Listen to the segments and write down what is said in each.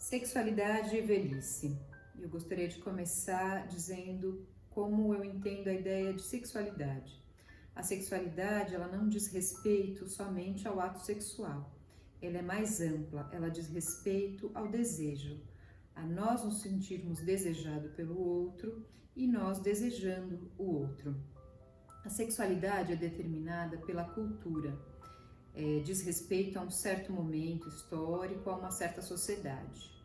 Sexualidade e velhice. Eu gostaria de começar dizendo como eu entendo a ideia de sexualidade. A sexualidade, ela não diz respeito somente ao ato sexual. Ela é mais ampla, ela diz respeito ao desejo, a nós nos sentirmos desejados pelo outro e nós desejando o outro. A sexualidade é determinada pela cultura, diz respeito a um certo momento histórico, a uma certa sociedade.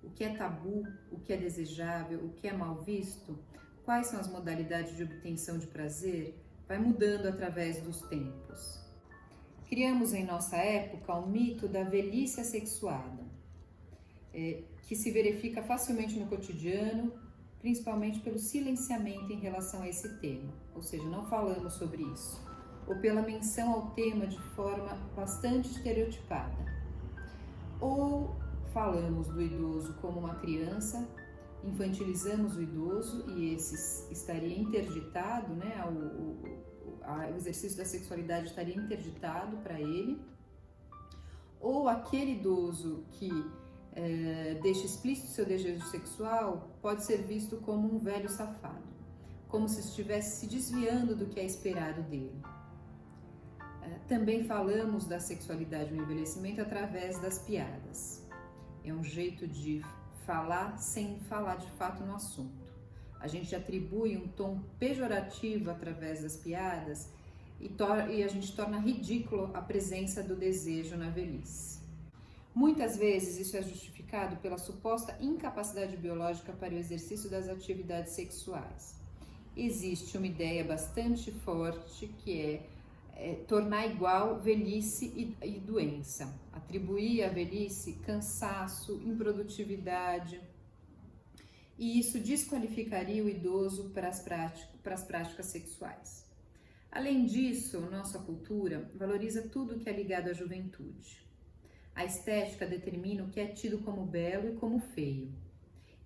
O que é tabu, o que é desejável, o que é mal visto, quais são as modalidades de obtenção de prazer, vai mudando através dos tempos. Criamos em nossa época o mito da velhice assexuada, que se verifica facilmente no cotidiano, principalmente pelo silenciamento em relação a esse tema, ou seja, não falamos sobre isso, ou pela menção ao tema de forma bastante estereotipada, ou falamos do idoso como uma criança, infantilizamos o idoso e esse estaria interditado, né? O exercício da sexualidade estaria interditado para ele, ou aquele idoso que deixa explícito seu desejo sexual pode ser visto como um velho safado, como se estivesse se desviando do que é esperado dele. Também falamos da sexualidade no envelhecimento através das piadas. É um jeito de falar sem falar de fato no assunto. A gente atribui um tom pejorativo através das piadas e a gente torna ridículo a presença do desejo na velhice. Muitas vezes isso é justificado pela suposta incapacidade biológica para o exercício das atividades sexuais. Existe uma ideia bastante forte que é tornar igual velhice e doença, atribuir à velhice cansaço, improdutividade, e isso desqualificaria o idoso para as práticas sexuais. Além disso, nossa cultura valoriza tudo que é ligado à juventude. A estética determina o que é tido como belo e como feio.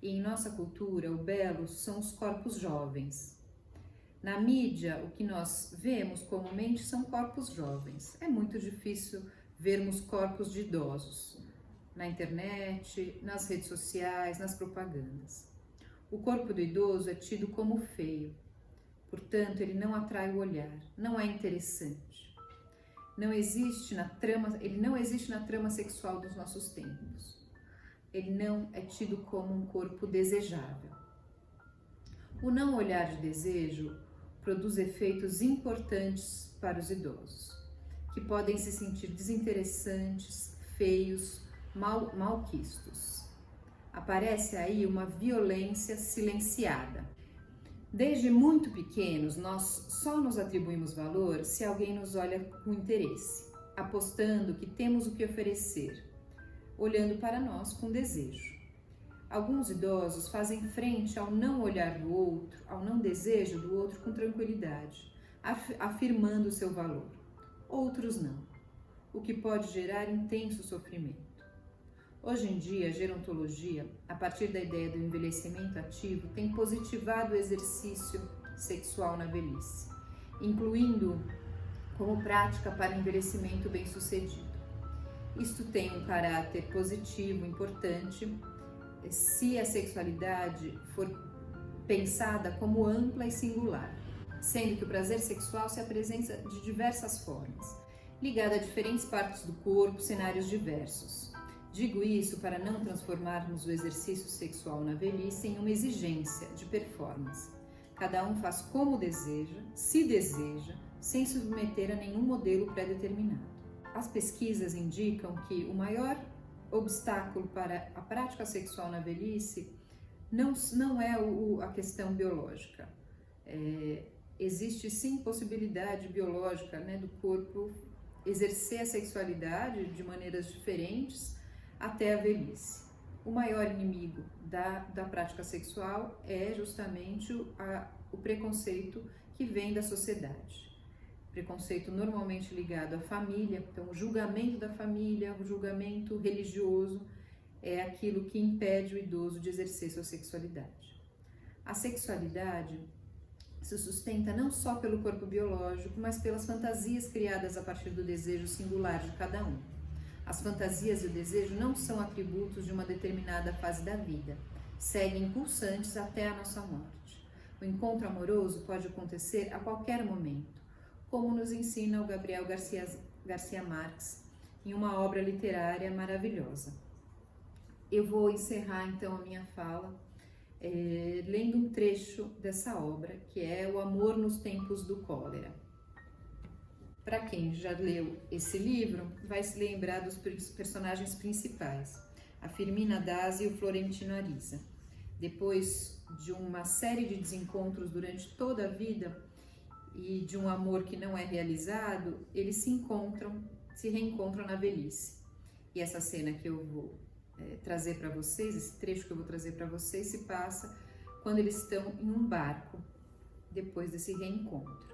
E em nossa cultura, o belo são os corpos jovens. Na mídia, o que nós vemos comumente são corpos jovens. É muito difícil vermos corpos de idosos na internet, nas redes sociais, nas propagandas. O corpo do idoso é tido como feio, portanto, ele não atrai o olhar, não é interessante. Ele não existe na trama sexual dos nossos tempos. Ele não é tido como um corpo desejável. O não olhar de desejo produz efeitos importantes para os idosos, que podem se sentir desinteressantes, feios, malquistos. Aparece aí uma violência silenciada. Desde muito pequenos, nós só nos atribuímos valor se alguém nos olha com interesse, apostando que temos o que oferecer, olhando para nós com desejo. Alguns idosos fazem frente ao não olhar do outro, ao não desejo do outro com tranquilidade, afirmando o seu valor. Outros não, o que pode gerar intenso sofrimento. Hoje em dia, a gerontologia, a partir da ideia do envelhecimento ativo, tem positivado o exercício sexual na velhice, incluindo como prática para envelhecimento bem-sucedido. Isto tem um caráter positivo importante se a sexualidade for pensada como ampla e singular, sendo que o prazer sexual se apresenta de diversas formas, ligado a diferentes partes do corpo, cenários diversos. Digo isso para não transformarmos o exercício sexual na velhice em uma exigência de performance. Cada um faz como deseja, se deseja, sem se submeter a nenhum modelo pré-determinado. As pesquisas indicam que o maior obstáculo para a prática sexual na velhice não é a questão biológica. Existe sim possibilidade biológica, né, do corpo exercer a sexualidade de maneiras diferentes até a velhice. O maior inimigo da prática sexual é justamente o preconceito que vem da sociedade. Preconceito normalmente ligado à família, então o julgamento da família, o julgamento religioso é aquilo que impede o idoso de exercer sua sexualidade. A sexualidade se sustenta não só pelo corpo biológico, mas pelas fantasias criadas a partir do desejo singular de cada um. As fantasias e o desejo não são atributos de uma determinada fase da vida, seguem pulsantes até a nossa morte. O encontro amoroso pode acontecer a qualquer momento, como nos ensina o Gabriel Garcia Marques em uma obra literária maravilhosa. Eu vou encerrar então a minha fala lendo um trecho dessa obra, que é O Amor nos Tempos do Cólera. Para quem já leu esse livro, vai se lembrar dos personagens principais, a Firmina Dazi e o Florentino Ariza. Depois de uma série de desencontros durante toda a vida e de um amor que não é realizado, eles se reencontram na velhice. E essa cena que eu vou trazer para vocês, esse trecho que eu vou trazer para vocês, se passa quando eles estão em um barco, depois desse reencontro.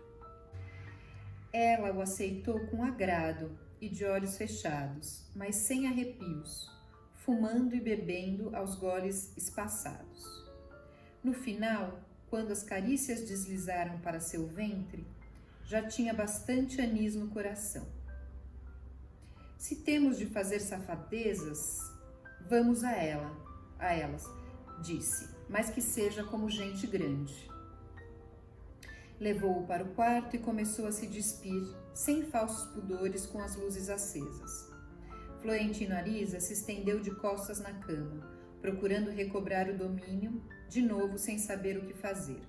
Ela o aceitou com agrado e de olhos fechados, mas sem arrepios, fumando e bebendo aos goles espaçados. No final, quando as carícias deslizaram para seu ventre, já tinha bastante anis no coração. Se temos de fazer safadezas, vamos a elas, disse, mas que seja como gente grande. Levou-o para o quarto e começou a se despir, sem falsos pudores, com as luzes acesas. Florentino Ariza se estendeu de costas na cama, procurando recobrar o domínio, de novo sem saber o que fazer,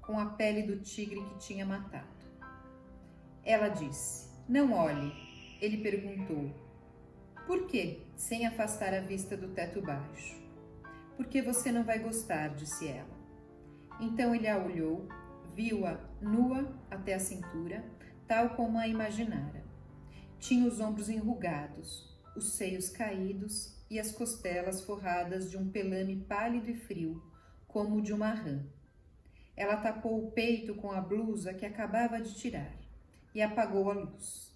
com a pele do tigre que tinha matado. Ela disse, não olhe. Ele perguntou, por quê? Sem afastar a vista do teto baixo. Porque você não vai gostar, disse ela. Então ele a olhou, viu-a nua até a cintura, tal como a imaginara. Tinha os ombros enrugados, os seios caídos e as costelas forradas de um pelame pálido e frio, como o de uma rã. Ela tapou o peito com a blusa que acabava de tirar e apagou a luz.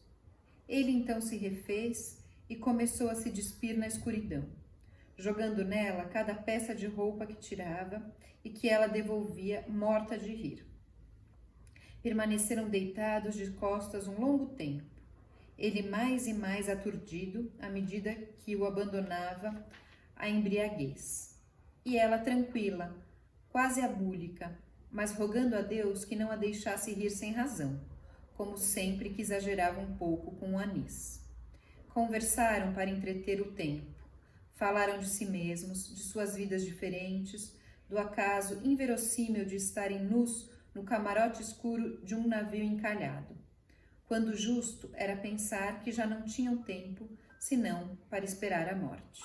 Ele então se refez e começou a se despir na escuridão, jogando nela cada peça de roupa que tirava e que ela devolvia morta de rir. Permaneceram deitados de costas um longo tempo, ele mais e mais aturdido à medida que o abandonava a embriaguez, e ela tranquila, quase abúlica, mas rogando a Deus que não a deixasse rir sem razão, como sempre que exagerava um pouco com o anis. Conversaram para entreter o tempo, falaram de si mesmos, de suas vidas diferentes, do acaso inverossímil de estarem nus no camarote escuro de um navio encalhado, quando justo era pensar que já não tinham tempo senão para esperar a morte.